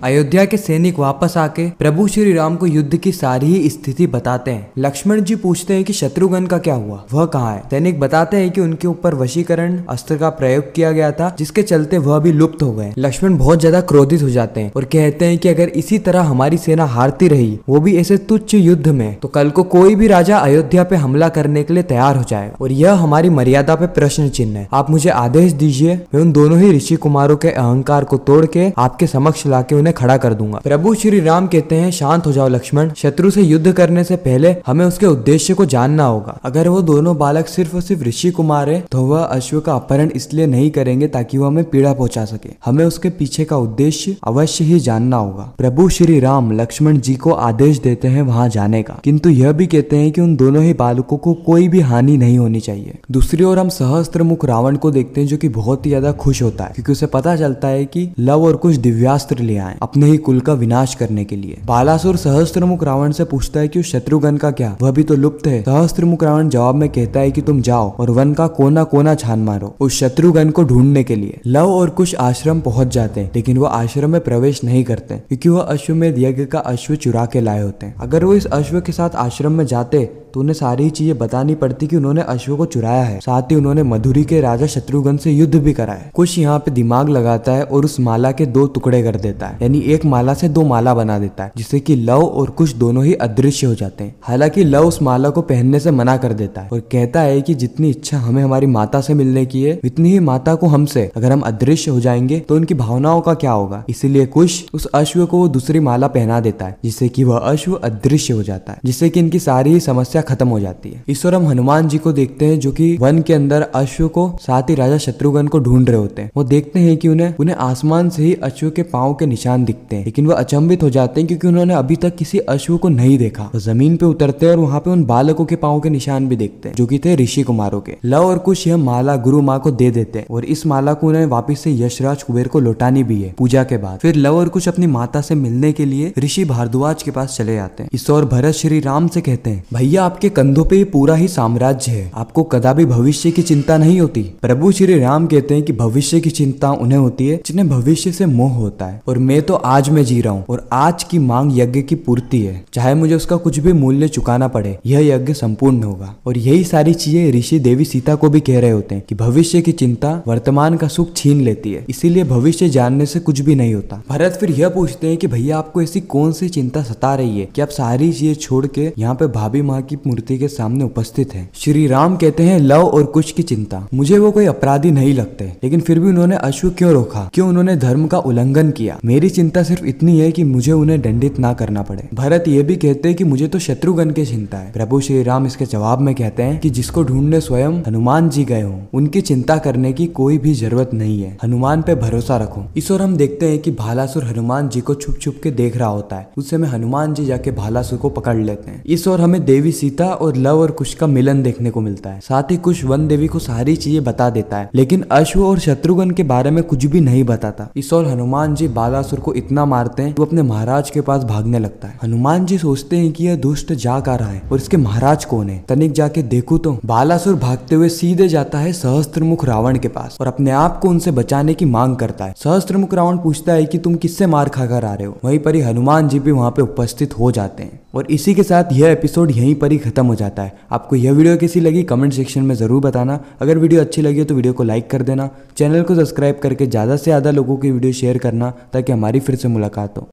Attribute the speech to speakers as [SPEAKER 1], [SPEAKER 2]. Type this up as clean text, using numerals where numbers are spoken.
[SPEAKER 1] अयोध्या के सैनिक वापस आके प्रभु श्री राम को युद्ध की सारी ही स्थिति बताते हैं। लक्ष्मण जी पूछते हैं कि शत्रुघ्न का क्या हुआ, वह कहाँ है। सैनिक बताते हैं कि उनके ऊपर वशीकरण अस्त्र का प्रयोग किया गया था, जिसके चलते वह भी लुप्त हो गए। लक्ष्मण बहुत ज्यादा क्रोधित हो जाते हैं और कहते हैं कि अगर इसी तरह हमारी सेना हारती रही, वो भी ऐसे तुच्छ युद्ध में, तो कल को कोई भी राजा अयोध्या पे हमला करने के लिए तैयार हो जाएगा और यह हमारी मर्यादा पे प्रश्न चिन्ह है। आप मुझे आदेश दीजिए, मैं उन दोनों ही ऋषि कुमारों के अहंकार को तोड़ के आपके समक्ष लाके उन्हें खड़ा कर दूंगा। प्रभु श्री राम कहते हैं, शांत हो जाओ लक्ष्मण, शत्रु से युद्ध करने से पहले हमें उसके उद्देश्य को जानना होगा। अगर वो दोनों बालक सिर्फ और सिर्फ ऋषि कुमार है तो वह अश्व का अपहरण इसलिए नहीं करेंगे ताकि वो हमें पीड़ा पहुंचा सके। हमें उसके पीछे का उद्देश्य अवश्य ही जानना होगा। प्रभु श्री राम लक्ष्मण जी को आदेश देते हैं वहां जाने का, किंतु यह भी कहते हैं कि उन दोनों ही बालकों को कोई भी हानि नहीं होनी चाहिए। दूसरी ओर हम सहस्त्रमुख रावण को देखते हैं, जो कि बहुत ही ज्यादा खुश होता है क्योंकि उसे पता चलता है कि लव और कुछ दिव्यास्त्र ले आए अपने ही कुल का विनाश करने के लिए। बालासुर सहस्त्रमुख रावण से पूछता है कि उस शत्रुघ्न का क्या, वह भी तो लुप्त है। सहस्त्रमुख रावण जवाब में कहता है कि तुम जाओ और वन का कोना कोना छान मारो उस शत्रुघ्न को ढूंढने के लिए। लव और कुश आश्रम पहुंच जाते हैं, लेकिन वो आश्रम में प्रवेश नहीं करते क्योंकि वह अश्वमेध यज्ञ का अश्व चुरा के लाए होते हैं। अगर वो इस अश्व के साथ आश्रम में जाते तो उन्हें सारी चीजें बतानी पड़ती कि उन्होंने अश्व को चुराया है, साथ ही उन्होंने मधुरी के राजा शत्रुघ्न से युद्ध भी करा है। कुछ यहाँ पे दिमाग लगाता है और उस माला के 2 टुकड़े कर देता है, यानी एक माला से 2 माला बना देता है, जिससे कि लव और कुश दोनों ही अदृश्य हो जाते हैं। हालांकि लव उस माला को पहनने से मना कर देता है और कहता है कि जितनी इच्छा हमें हमारी माता से मिलने की है, उतनी ही माता को हमसे। अगर हम अदृश्य हो जाएंगे तो उनकी भावनाओं का क्या होगा। इसीलिए कुश उस अश्व को दूसरी माला पहना देता है, जिससे कि वह अश्व अदृश्य हो जाता है, जिससे कि इनकी सारी समस्या खत्म हो जाती है। इस ओर हम हनुमान जी को देखते हैं, जो कि वन के अंदर अश्व को साथ ही राजा शत्रुघ्न को ढूंढ रहे होते हैं। वो देखते हैं कि उन्हें आसमान से ही अश्व के पांव के निशान दिखते हैं, लेकिन वह अचंभित हो जाते हैं क्योंकि उन्होंने अभी तक किसी अश्व को नहीं देखा। वो जमीन पे उतरते हैं और वहां पे उन बालकों के पांव के निशान भी देखते हैं, जो कि थे ऋषि कुमारों के। लव और कुश यह माला गुरु माँ को दे देते हैं और इस माला को उन्हें वापिस से यशराज कुबेर को लौटानी भी है पूजा के बाद। फिर लव और कुश अपनी माता से मिलने के लिए ऋषि भारद्वाज के पास चले जाते हैं। इस ओर भरत श्री राम से कहते हैं, भैया आपके कंधों पे पूरा ही साम्राज्य है, आपको कदापि भविष्य की चिंता नहीं होती। प्रभु श्री राम कहते हैं कि भविष्य की चिंता उन्हें होती है जिन्हें भविष्य से मोह होता है, और मैं तो आज में जी रहा हूँ और आज की मांग यज्ञ की पूर्ति है, चाहे मुझे उसका कुछ भी मूल्य चुकाना पड़े, यह यज्ञ संपूर्ण होगा। और यही सारी चीजें ऋषि देवी सीता को भी कह रहे होते हैं कि भविष्य की चिंता वर्तमान का सुख छीन लेती है, इसीलिए भविष्य जानने से कुछ भी नहीं होता। भरत फिर यह पूछते हैं कि भैया आपको ऐसी कौन सी चिंता सता रही है कि आप सारी चीजें छोड़ के यहाँ पे भाभी माँ की मूर्ति के सामने उपस्थित है। श्री राम कहते हैं, लव और कुश की चिंता, मुझे वो कोई अपराधी नहीं लगते, लेकिन फिर भी उन्होंने अश्व क्यों रोका, क्यों उन्होंने धर्म का उल्लंघन किया। मेरी चिंता सिर्फ इतनी है कि मुझे उन्हें दंडित ना करना पड़े। भरत ये भी कहते हैं कि मुझे तो शत्रुघ्न की चिंता है। प्रभु श्री राम इसके जवाब में कहते हैं कि जिसको ढूंढने स्वयं हनुमान जी गए हों, उनकी चिंता करने की कोई भी जरूरत नहीं है, हनुमान पे भरोसा रखो। इस ओर हम देखते हैं कि भालासुर हनुमान जी को छुप छुप के देख रहा होता है, उस समय हनुमान जी जाके भालासुर को पकड़ लेते हैं। इस ओर हमें देवी सीता और लव और कुश का मिलन देखने को मिलता है, साथ ही कुश वन देवी को सारी चीजें बता देता है, लेकिन अश्व और शत्रुघ्न के बारे में कुछ भी नहीं बताता। इस ओर हनुमान जी बालासुर को इतना मारते हैं कि वो अपने महाराज के पास भागने लगता है। हनुमान जी सोचते हैं कि यह दुष्ट जाग आ रहा है और इसके महाराज कौन है, तनिक जाके देखूं तो। बालासुर भागते हुए सीधे जाता है सहस्त्रमुख रावण के पास और अपने आप को उनसे बचाने की मांग करता है। सहस्त्रमुख रावण पूछता है कि तुम किससे मार खाकर आ रहे हो। वहीं पर ही हनुमान जी भी वहां पे उपस्थित हो जाते हैं और इसी के साथ यह एपिसोड यहीं पर ही खत्म हो जाता है। आपको यह वीडियो कैसी लगी कमेंट सेक्शन में जरूर बताना। अगर वीडियो अच्छी लगी तो वीडियो को लाइक कर देना, चैनल को सब्सक्राइब करके ज्यादा से ज्यादा लोगों की वीडियो शेयर करना ताकि हमारी फिर से मुलाकात हो।